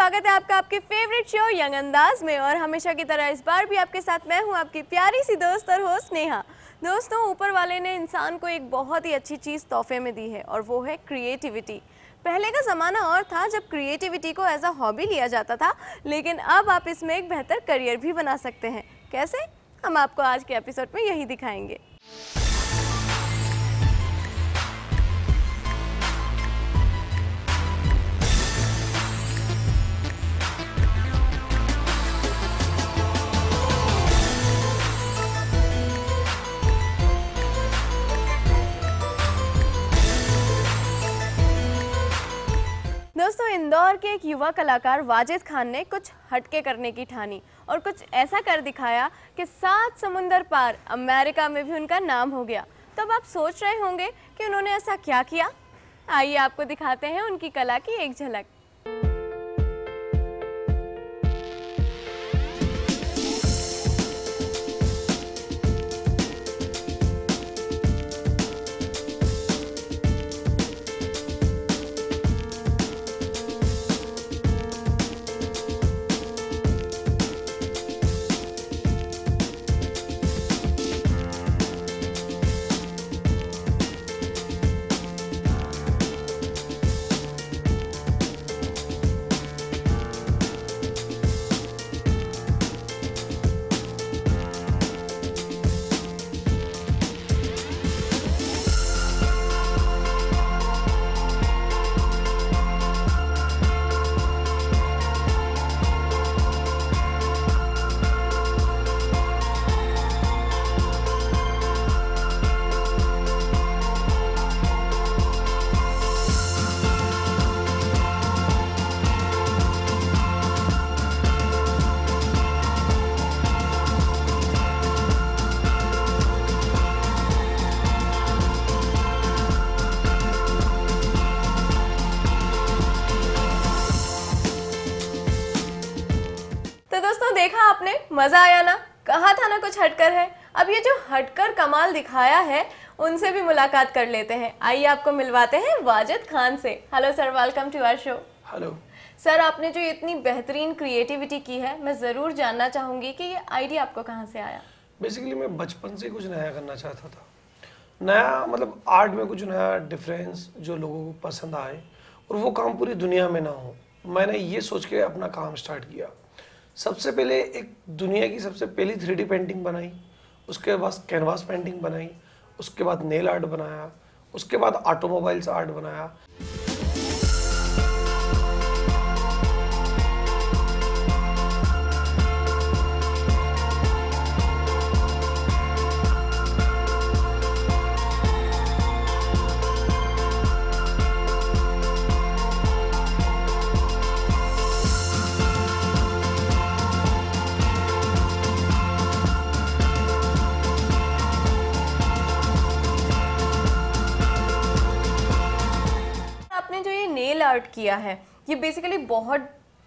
स्वागत है आपका आपके फेवरेट शो यंग अंदाज में। और हमेशा की तरह इस बार भी आपके साथ मैं हूं आपकी प्यारी सी दोस्त और होस्ट नेहा। दोस्तों, ऊपर वाले ने इंसान को एक बहुत ही अच्छी चीज़ तोहफे में दी है और वो है क्रिएटिविटी। पहले का ज़माना और था जब क्रिएटिविटी को एज अ हॉबी लिया जाता था, लेकिन अब आप इसमें एक बेहतर करियर भी बना सकते हैं। कैसे? हम आपको आज के एपिसोड में यही दिखाएंगे। दोस्तों, इंदौर के एक युवा कलाकार वाजिद खान ने कुछ हटके करने की ठानी और कुछ ऐसा कर दिखाया कि 7 समुंदर पार अमेरिका में भी उनका नाम हो गया। तो अब आप सोच रहे होंगे कि उन्होंने ऐसा क्या किया। आइए आपको दिखाते हैं उनकी कला की एक झलक। तो दोस्तों, देखा आपने, मजा आया ना? कहा था ना कुछ हटकर है। अब ये जो हटकर कमाल दिखाया है उनसे भी मुलाकात कर लेते हैं। आइए आपको मिलवाते हैं वाजिद खान से। Hello sir, welcome to our show. Hello sir, आपने जो इतनी बेहतरीन क्रिएटिविटी की है, मैं ज़रूर जानना चाहूँगी कि ये आइडिया आपको कहाँ से आया। बेसिकली मैं बचपन से कुछ नया करना चाहता था। नया मतलब आर्ट में कुछ नया डिफरेंस जो लोगों को पसंद आए और वो काम पूरी दुनिया में ना हो। मैंने ये सोच के अपना काम स्टार्ट किया। सबसे पहले एक दुनिया की सबसे पहली 3D पेंटिंग बनाई, उसके बाद कैनवास पेंटिंग बनाई, उसके बाद नेल आर्ट बनाया, उसके बाद ऑटोमोबाइल्स आर्ट बनाया। जो ये नेल आर्ट किया है, ये बेसिकली बहुत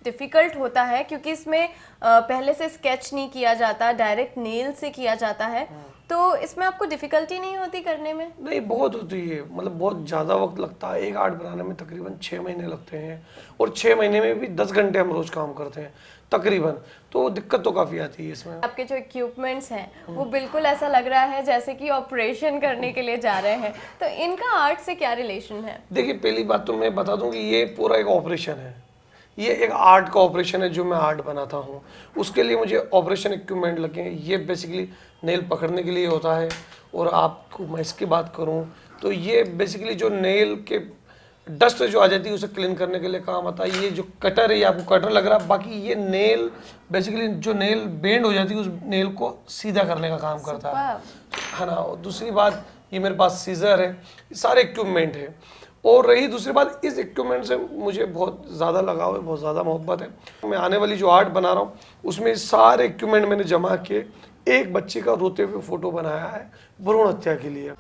डिफ़िकल्ट होता है क्योंकि इसमें पहले से स्केच नहीं किया जाता, डायरेक्ट नेल से किया जाता है। तो इसमें आपको डिफ़िकल्टी नहीं होती करने में? नहीं, बहुत होती है। मतलब बहुत ज़्यादा वक्त लगता है। एक आर्ट बनाने में तकरीबन 6 महीने लगते हैं और 6 महीने में भी 10 घंटे हम रोज़ काम करते हैं तकरीबन। तो दिक्कत तो काफ़ी आती है इसमें। आपके जो इक्विपमेंट्स हैं वो बिल्कुल ऐसा लग रहा है जैसे कि ऑपरेशन करने के लिए जा रहे हैं। तो इनका आर्ट से क्या रिलेशन है? देखिए, पहली बात तो मैं बता दूं कि ये पूरा एक ऑपरेशन है। ये एक आर्ट का ऑपरेशन है जो मैं आर्ट बनाता हूँ। उसके लिए मुझे ऑपरेशन इक्विपमेंट लगे हैं। ये बेसिकली नेल पकड़ने के लिए होता है। और आपको मैं इसकी बात करूँ तो ये बेसिकली जो नेल के डस्ट जो आ जाती है उसे क्लीन करने के लिए काम आता है। ये जो कटर है, ये आपको कटर लग रहा है, बाकी ये नेल बेसिकली जो नेल बेंड हो जाती है उस नेल को सीधा करने का काम करता है ना। और दूसरी बात, ये मेरे पास सीजर है, सारे इक्विपमेंट है। और रही दूसरी बात, इस इक्विपमेंट से मुझे बहुत ज़्यादा लगाव है, बहुत ज़्यादा मोहब्बत है। मैं आने वाली जो आर्ट बना रहा हूँ उसमें सारे इक्विपमेंट मैंने जमा किए। एक बच्चे का रोते हुए फोटो बनाया है भ्रूण हत्या के लिए।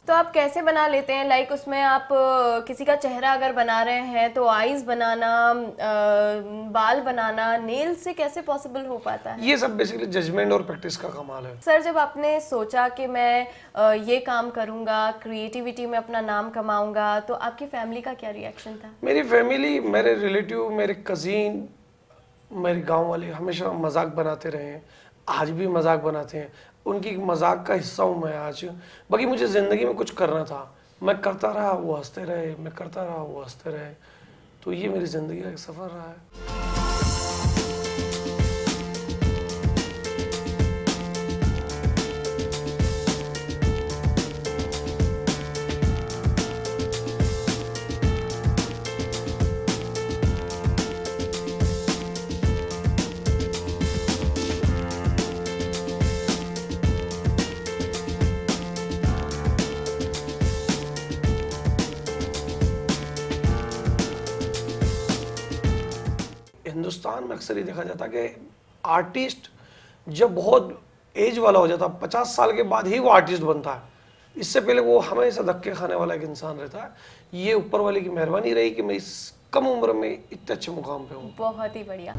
तो आप कैसे बना लेते हैं? लाइक उसमें आप किसी का चेहरा अगर बना रहे हैं तो आईज बनाना, बाल बनाना, नेल से कैसे पॉसिबल हो पाता है? ये सब बेसिकली जजमेंट और प्रैक्टिस का कमाल है। सर, जब आपने सोचा कि मैं ये काम करूंगा, क्रिएटिविटी में अपना नाम कमाऊंगा, तो आपकी फैमिली का क्या रिएक्शन था? मेरी फैमिली, मेरे रिलेटिव, मेरे कज़िन, मेरे गांव वाले हमेशा मजाक बनाते रहे हैं, आज भी मजाक बनाते हैं। उनकी मजाक का हिस्सा हूँ मैं आज। बाकी मुझे ज़िंदगी में कुछ करना था, मैं करता रहा, वो हंसते रहे, मैं करता रहा, वो हंसते रहे। तो ये मेरी ज़िंदगी का एक सफ़र रहा है। हिंदुस्तान में अक्सर ये देखा जाता कि आर्टिस्ट जब बहुत एज वाला हो जाता है, 50 साल के बाद ही वो आर्टिस्ट बनता है। इससे पहले वो हमेशा धक्के खाने वाला एक इंसान रहता है। ये ऊपर वाले की मेहरबानी रही कि मैं इस कम उम्र में इतने अच्छे मुकाम पे हूँ। बहुत ही बढ़िया।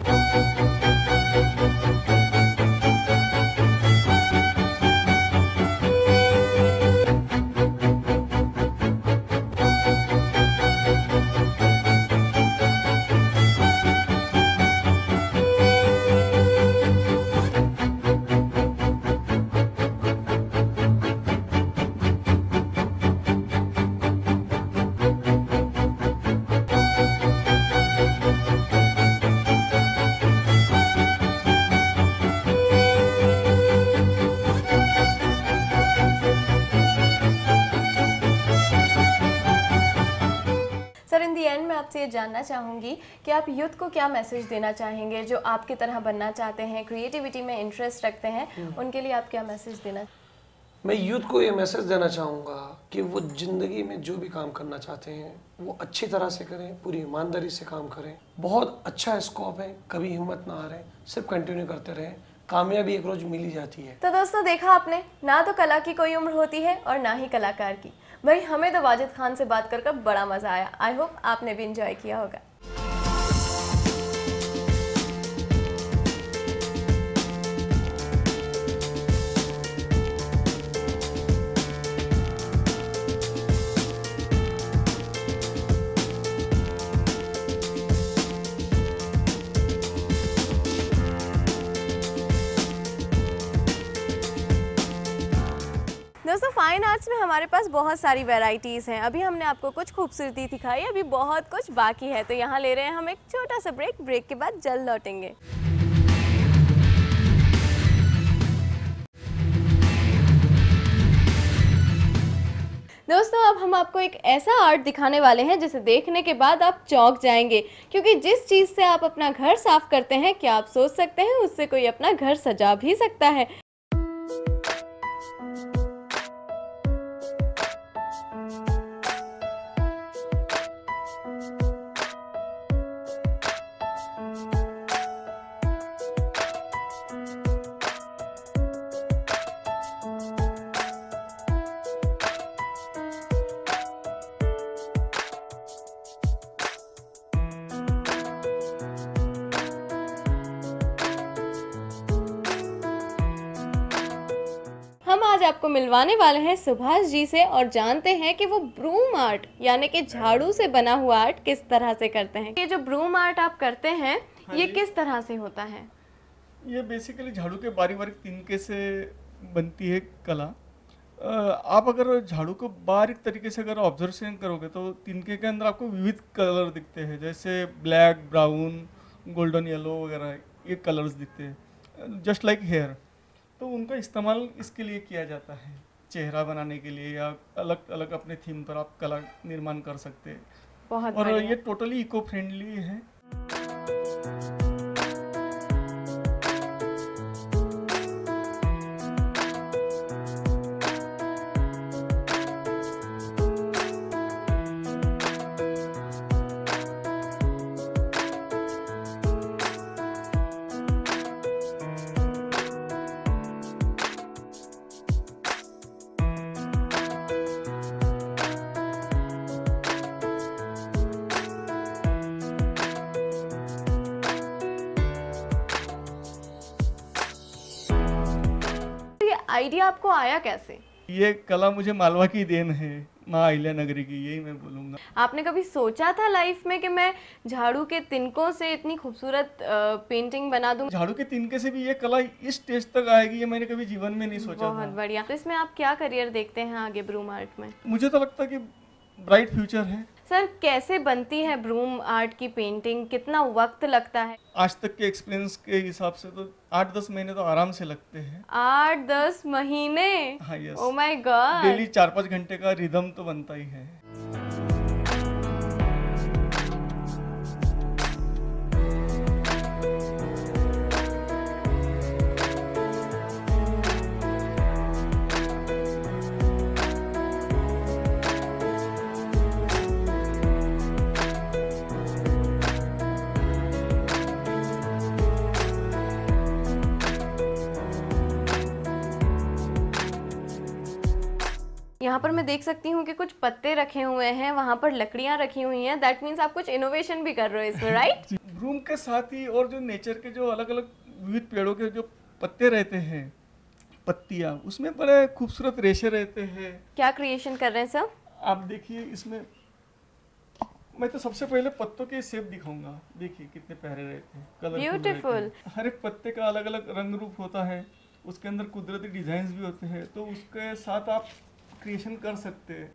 सर, इन दी एंड मैं आपसे ये जानना चाहूँगी कि आप यूथ को क्या मैसेज देना चाहेंगे जो आपकी तरह बनना चाहते हैं, क्रिएटिविटी में इंटरेस्ट रखते हैं, उनके लिए आप क्या मैसेज देना? मैं यूथ को ये मैसेज देना चाहूँगा कि वो ज़िंदगी में जो भी काम करना चाहते हैं वो अच्छी तरह से करें, पूरी ईमानदारी से काम करें। बहुत अच्छा स्कोप है, कभी हिम्मत ना हारें, सिर्फ कंटिन्यू करते रहें, कामयाबी एक रोज़ मिल ही जाती है। तो दोस्तों, देखा आपने, ना तो कला की कोई उम्र होती है और ना ही कलाकार की। भाई, हमें तो वाजिद खान से बात कर बड़ा मज़ा आया। आई होप आपने भी इंजॉय किया होगा। दोस्तों, फाइन आर्ट्स में हमारे पास बहुत सारी वैरायटीज़ हैं। अभी हमने आपको कुछ खूबसूरती दिखाई, अभी बहुत कुछ बाकी है। तो यहाँ ले रहे हैं हम एक छोटा सा ब्रेक के बाद जल्द लौटेंगे। दोस्तों, अब हम आपको एक ऐसा आर्ट दिखाने वाले हैं जिसे देखने के बाद आप चौंक जाएंगे, क्योंकि जिस चीज़ से आप अपना घर साफ करते हैं, क्या आप सोच सकते हैं उससे कोई अपना घर सजा भी सकता है? हम आज आपको मिलवाने वाले हैं सुभाष जी से और जानते हैं कि वो ब्रूम आर्ट यानी कि झाड़ू से बना हुआ आर्ट किस तरह से करते हैं। ये जो ब्रूम आर्ट आप करते हैं, ये किस तरह से होता है? ये बेसिकली झाड़ू के बारीक बारीक तिनके से बनती है कला। आप अगर झाड़ू को बारीक तरीके से अगर ऑब्जर्वेशन करोगे तो तिनके के अंदर आपको विविध कलर दिखते हैं, जैसे ब्लैक, ब्राउन, गोल्डन येलो वगैरह ये कलर्स दिखते हैं, जस्ट लाइक हेयर। तो उनका इस्तेमाल इसके लिए किया जाता है, चेहरा बनाने के लिए या अलग अलग अपने थीम पर आप कला निर्माण कर सकते हैं। बहुत और बढ़िया। ये टोटली इको फ्रेंडली है। आइडिया आपको आया कैसे? ये कला मुझे मालवा की देन है, माँ अहिल्या नगरी की, यही मैं बोलूँगा। आपने कभी सोचा था लाइफ में कि मैं झाड़ू के तिनकों से इतनी खूबसूरत पेंटिंग बना दूं? झाड़ू के तिनके से भी ये कला इस स्टेज तक आएगी, ये मैंने कभी जीवन में नहीं सोचा बहुत था। बढ़िया। तो इसमें आप क्या करियर देखते हैं आगे ब्रूम आर्ट में? मुझे तो लगता है कि ब्राइट फ्यूचर है। सर, कैसे बनती है ब्रूम आर्ट की पेंटिंग? कितना वक्त लगता है? आज तक के एक्सपीरियंस के हिसाब से तो 8-10 महीने तो आराम से लगते हैं। 8-10 महीने? हाँ, yes. Oh my God. Daily 4-5 घंटे का रिदम तो बनता ही है। यहाँ पर मैं देख सकती हूँ कि कुछ पत्ते रखे हुए हैं, वहाँ पर लकड़ियाँ रखी हुई हैं। दैट मीन्स आप कुछ इनोवेशन भी कर रहे हो इसमें, राइट? ब्रूम के साथ ही और जो नेचर के जो अलग अलग विविध पेड़ों के जो पत्ते रहते हैं, पत्तियाँ, उसमें बड़े खूबसूरत रेशे रहते हैं। क्या क्रिएशन कर रहे हैं सर? आप देखिए, इसमें मैं तो सबसे पहले पत्तों के शेप दिखाऊंगा। देखिए कितने प्यारे रहते हैं, कलरफुल Beautiful। रहते हैं। हर एक पत्ते का अलग अलग रंग रूप होता है, उसके अंदर कुदरती डिजाइन भी होते हैं, तो उसके साथ आप क्रिएशन कर सकते हैं।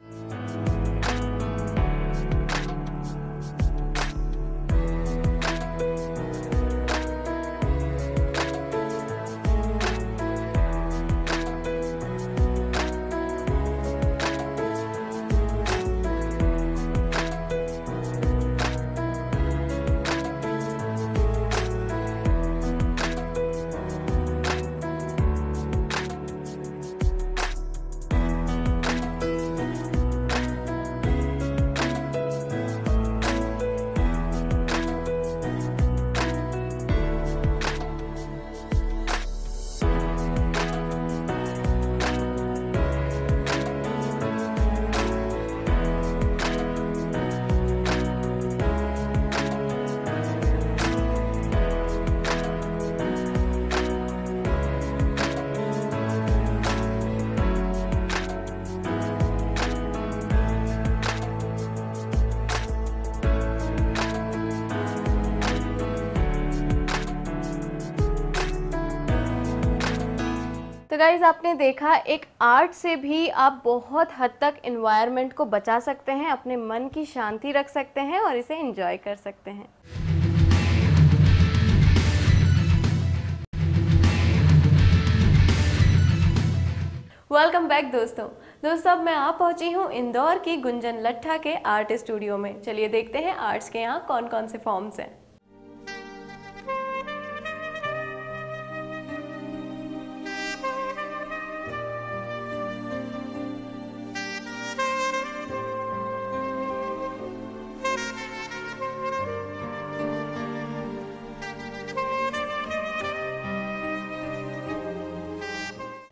तो गाइज, आपने देखा एक आर्ट से भी आप बहुत हद तक एनवायरनमेंट को बचा सकते हैं, अपने मन की शांति रख सकते हैं और इसे एंजॉय कर सकते हैं। वेलकम बैक दोस्तों। अब मैं आ पहुंची हूं इंदौर की गुंजन लट्ठा के आर्ट स्टूडियो में। चलिए देखते हैं आर्ट्स के यहाँ कौन कौन से फॉर्म्स हैं।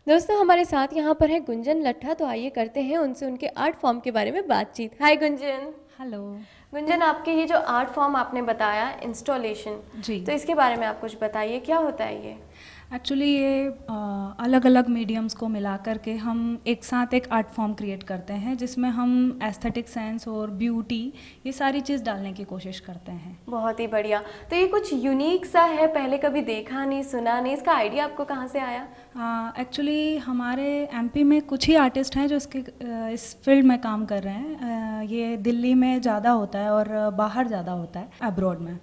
दोस्तों, हमारे साथ यहाँ पर है गुंजन लट्ठा, तो आइए करते हैं उनसे उनके आर्ट फॉर्म के बारे में बातचीत। हाय गुंजन। हेलो। गुंजन, आपके ये जो आर्ट फॉर्म आपने बताया इंस्टॉलेशन, जी, तो इसके बारे में आप कुछ बताइए, क्या होता है ये? एक्चुअली ये अलग अलग मीडियम्स को मिला करके हम एक साथ एक आर्ट फॉर्म क्रिएट करते हैं, जिसमें हम एस्थेटिक सेंस और ब्यूटी ये सारी चीज़ डालने की कोशिश करते हैं। बहुत ही बढ़िया। तो ये कुछ यूनिक सा है, पहले कभी देखा नहीं, सुना नहीं, इसका आइडिया आपको कहाँ से आया? एक्चुअली हमारे एमपी में कुछ ही आर्टिस्ट हैं जो इस फील्ड में काम कर रहे हैं। ये दिल्ली में ज़्यादा होता है और बाहर ज़्यादा होता है, अब्रॉड में।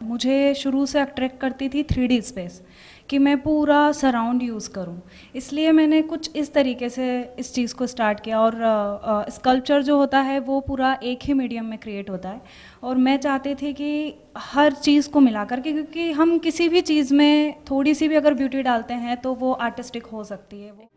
मुझे शुरू से अट्रैक्ट करती थी 3D स्पेस, कि मैं पूरा सराउंड यूज़ करूं, इसलिए मैंने कुछ इस तरीके से इस चीज़ को स्टार्ट किया। और स्कल्पचर जो होता है वो पूरा एक ही मीडियम में क्रिएट होता है, और मैं चाहती थी कि हर चीज़ को मिला करके, क्योंकि हम किसी भी चीज़ में थोड़ी सी भी अगर ब्यूटी डालते हैं तो वो आर्टिस्टिक हो सकती है। वो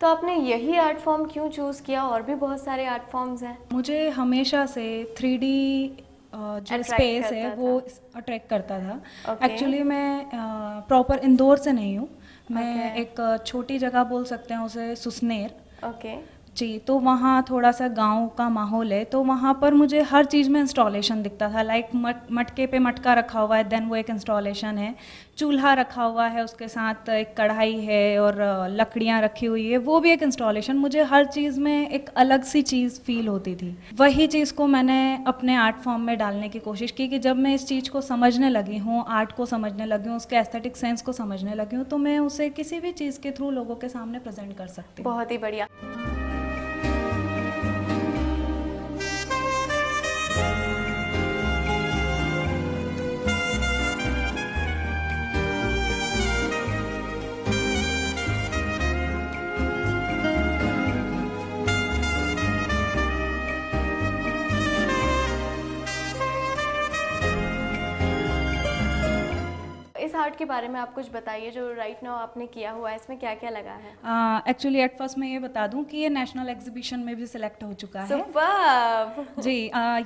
तो आपने यही आर्ट फॉर्म क्यों चूज़ किया? और भी बहुत सारे आर्ट फॉर्म्स हैं। मुझे हमेशा से 3D जो Attract स्पेस है करता वो अट्रैक्ट करता था। Okay. एक्चुअली मैं प्रॉपर इंदौर से नहीं हूँ, मैं एक छोटी जगह बोल सकते हैं उसे, सुसनेर ओके। जी। तो वहाँ थोड़ा सा गांव का माहौल है, तो वहाँ पर मुझे हर चीज़ में इंस्टॉलेशन दिखता था। लाइक मटके पे मटका रखा हुआ है, देन वो एक इंस्टॉलेशन है, चूल्हा रखा हुआ है, उसके साथ एक कढ़ाई है और लकड़ियाँ रखी हुई है, वो भी एक इंस्टॉलेशन। मुझे हर चीज़ में एक अलग सी चीज़ फील होती थी। वही चीज़ को मैंने अपने आर्ट फॉर्म में डालने की कोशिश की कि जब मैं इस चीज़ को समझने लगी हूँ, आर्ट को समझने लगी हूँ, उसके एस्थेटिक सेंस को समझने लगी हूँ, तो मैं उसे किसी भी चीज़ के थ्रू लोगों के सामने प्रेजेंट कर सकती हूँ। बहुत ही बढ़िया। इस आर्ट के बारे में आप कुछ बताइए, जो राइट नाउ आपने किया हुआ है, इसमें क्या क्या लगा है? एक्चुअली एट फर्स्ट मैं ये बता दूं कि ये नेशनल एग्जीबिशन में भी सिलेक्ट हो चुका है। सुपर्ब! जी।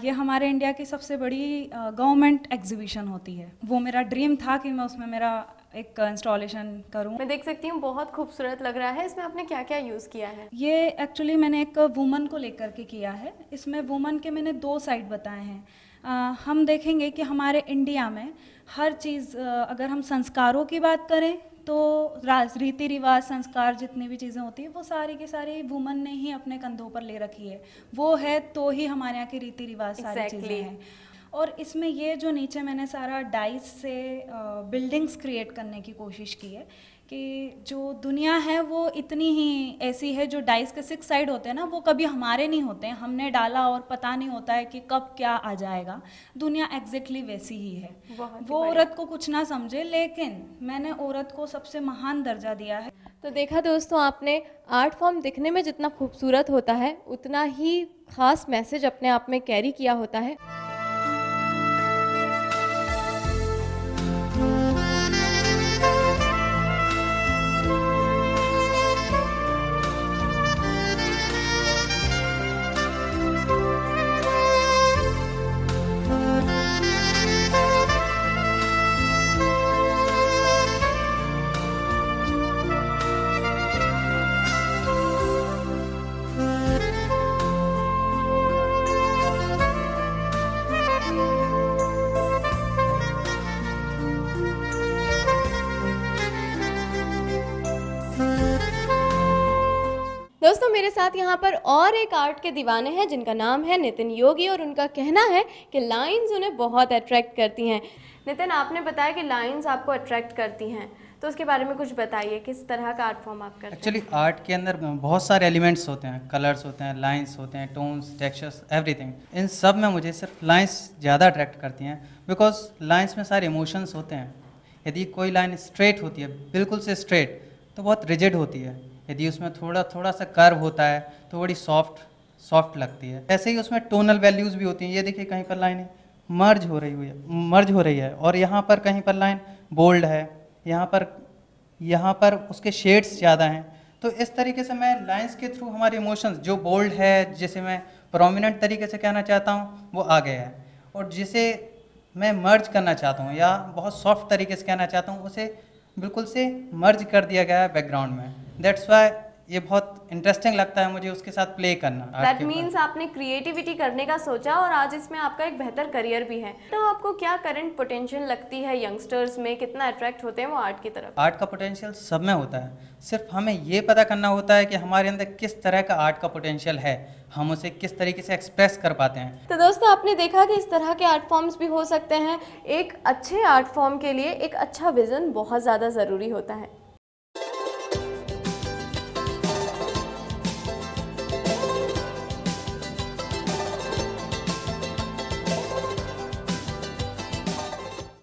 ये हमारे इंडिया की सबसे बड़ी गवर्नमेंट एग्जीबिशन होती है। वो मेरा ड्रीम था कि मैं उसमें मेरा एक इंस्टॉलेशन करूं। मैं देख सकती हूँ, बहुत खूबसूरत लग रहा है। इसमें आपने क्या क्या यूज़ किया है? ये एक्चुअली मैंने एक वुमन को लेकर के किया है। इसमें वुमन के मैंने 2 साइड बताए हैं। हम देखेंगे कि हमारे इंडिया में हर चीज़, अगर हम संस्कारों की बात करें तो रीति रिवाज, संस्कार, जितनी भी चीज़ें होती है वो सारी की सारी वुमन ने ही अपने कंधों पर ले रखी है। वो है तो ही हमारे यहाँ के रीति रिवाज सारी चीज़ें हैं। और इसमें ये जो नीचे मैंने सारा डाइस से बिल्डिंग्स क्रिएट करने की कोशिश की है कि जो दुनिया है वो इतनी ही ऐसी है, जो डाइस के 6 साइड होते हैं ना, वो कभी हमारे नहीं होते हैं, हमने डाला और पता नहीं होता है कि कब क्या आ जाएगा। दुनिया एग्जैक्टली वैसी ही है। वो औरत को कुछ ना समझे, लेकिन मैंने औरत को सबसे महान दर्जा दिया है। तो देखा दोस्तों आपने, आर्ट फॉर्म दिखने में जितना खूबसूरत होता है उतना ही खास मैसेज अपने आप में कैरी किया होता है। दोस्तों मेरे साथ यहाँ पर और एक आर्ट के दीवाने हैं जिनका नाम है नितिन योगी, और उनका कहना है कि लाइंस उन्हें बहुत अट्रैक्ट करती हैं। नितिन, आपने बताया कि लाइंस आपको अट्रैक्ट करती हैं, तो उसके बारे में कुछ बताइए, किस तरह का आर्ट फॉर्म आप करते हैं? एक्चुअली आर्ट के अंदर बहुत सारे एलिमेंट्स होते हैं, कलर्स होते हैं, लाइंस होते हैं, टोन्स, टेक्सचर्स, एवरीथिंग। इन सब में मुझे सिर्फ लाइंस ज़्यादा अट्रैक्ट करती हैं, बिकॉज लाइंस में सारे इमोशंस होते हैं। यदि कोई लाइन स्ट्रेट होती है, बिल्कुल से स्ट्रेट, तो बहुत रिजिड होती है। यदि उसमें थोड़ा सा कर्व होता है तो बड़ी सॉफ्ट लगती है। ऐसे ही उसमें टोनल वैल्यूज़ भी होती हैं। ये देखिए, कहीं पर लाइन मर्ज हो रही है और यहाँ पर कहीं पर लाइन बोल्ड है, यहाँ पर उसके शेड्स ज़्यादा हैं। तो इस तरीके से मैं लाइंस के थ्रू हमारे इमोशंस, जो बोल्ड है, जिसे मैं प्रोमिनेंट तरीके से कहना चाहता हूँ, वो आ गया है, और जिसे मैं मर्ज करना चाहता हूँ या बहुत सॉफ्ट तरीके से कहना चाहता हूँ, उसे बिल्कुल से मर्ज कर दिया गया है बैकग्राउंड में। दैट्स वाई ये बहुत इंटरेस्टिंग लगता है मुझे उसके साथ प्ले करना। दैट मीन्स आपने क्रिएटिविटी करने का सोचा और आज इसमें आपका एक बेहतर करियर भी है। तो आपको क्या करंट पोटेंशियल लगती है यंगस्टर्स में, कितना अट्रैक्ट होते हैं वो आर्ट की तरफ? आर्ट का पोटेंशियल सब में होता है, सिर्फ हमें ये पता करना होता है कि हमारे अंदर किस तरह का आर्ट का पोटेंशियल है, हम उसे किस तरीके से एक्सप्रेस कर पाते हैं। तो दोस्तों आपने देखा कि इस तरह के आर्ट फॉर्म्स भी हो सकते हैं। एक अच्छे आर्ट फॉर्म के लिए एक अच्छा विजन बहुत ज़्यादा ज़रूरी होता है।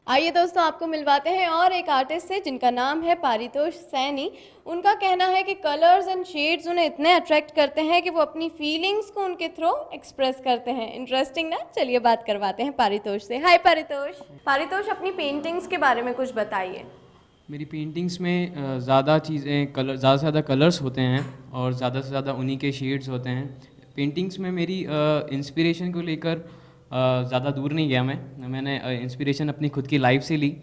आइए दोस्तों आपको मिलवाते हैं और एक आर्टिस्ट से जिनका नाम है पारितोष सैनी। उनका कहना है कि कलर्स एंड शेड्स उन्हें इतने अट्रैक्ट करते हैं कि वो अपनी फीलिंग्स को उनके थ्रू एक्सप्रेस करते हैं। इंटरेस्टिंग ना? चलिए बात करवाते हैं पारितोष से। हाय पारितोष। पारितोष, अपनी पेंटिंग्स के बारे में कुछ बताइए। मेरी पेंटिंग्स में ज़्यादा चीज़ें ज़्यादा से ज़्यादा कलर्स होते हैं और ज़्यादा से ज़्यादा उन्हीं के शेड्स होते हैं। पेंटिंग्स में मेरी इंस्पिरेशन को लेकर ज़्यादा दूर नहीं गया मैंने इंस्पिरेशन अपनी खुद की लाइफ से ली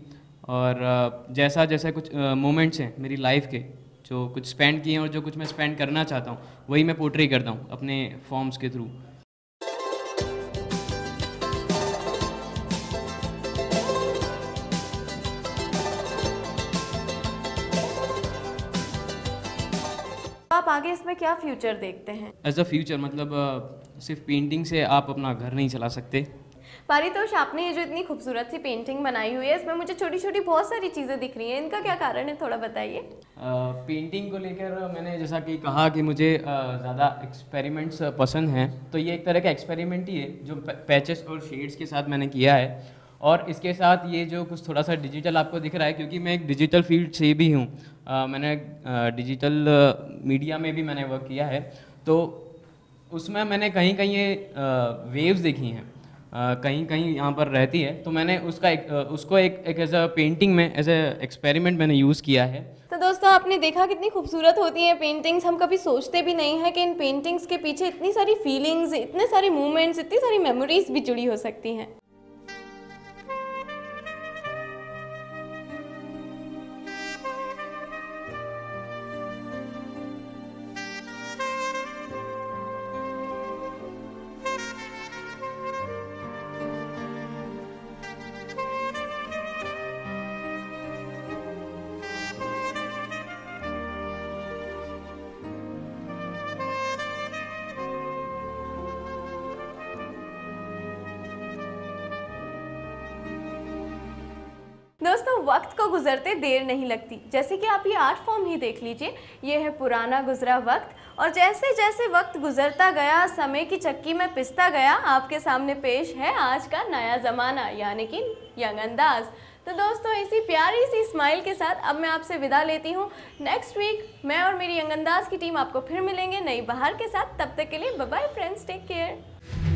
और जैसा जैसा कुछ मोमेंट्स हैं मेरी लाइफ के जो कुछ स्पेंड किए हैं और जो कुछ मैं स्पेंड करना चाहता हूँ वही मैं पोर्ट्रे करता हूँ अपने फॉर्म्स के थ्रू। आप आगे इसमें क्या फ्यूचर देखते हैं? एज अ फ्यूचर मतलब सिर्फ पेंटिंग से आप अपना घर नहीं चला सकते। पारितोष, आपने ये जो इतनी खूबसूरत सी पेंटिंग बनाई हुई है इसमें मुझे छोटी छोटी बहुत सारी चीज़ें दिख रही हैं, इनका क्या कारण है, थोड़ा बताइए। पेंटिंग को लेकर मैंने जैसा कि कहा कि मुझे ज़्यादा एक्सपेरिमेंट्स पसंद हैं, तो ये एक तरह का एक्सपेरिमेंट ही है जो पैचेस और शेड्स के साथ मैंने किया है। और इसके साथ ये जो कुछ थोड़ा सा डिजिटल आपको दिख रहा है क्योंकि मैं एक डिजिटल फील्ड से भी हूँ, मैंने डिजिटल मीडिया में भी मैंने वर्क किया है, तो उसमें मैंने कहीं कहीं ये वेव्स देखी हैं, कहीं कहीं यहाँ पर रहती है, तो मैंने उसको एक एज अ पेंटिंग में एज अ एक्सपेरिमेंट मैंने यूज़ किया है। तो दोस्तों, आपने देखा कितनी खूबसूरत होती हैं पेंटिंग्स। हम कभी सोचते भी नहीं हैं कि इन पेंटिंग्स के पीछे इतनी सारी फीलिंग्स, इतने सारे मूवमेंट्स, इतनी सारी मेमोरीज भी जुड़ी हो सकती हैं। दोस्तों, वक्त को गुजरते देर नहीं लगती। जैसे कि आप ये आर्ट फॉर्म ही देख लीजिए, ये है पुराना गुजरा वक्त, और जैसे जैसे वक्त गुजरता गया, समय की चक्की में पिसता गया, आपके सामने पेश है आज का नया ज़माना, यानी कि यंग अंदाज। तो दोस्तों, इसी प्यारी सी स्माइल के साथ अब मैं आपसे विदा लेती हूँ। नेक्स्ट वीक मैं और मेरी यंग अंदाज की टीम आपको फिर मिलेंगे नई बहार के साथ। तब तक के लिए bye bye friends, take care.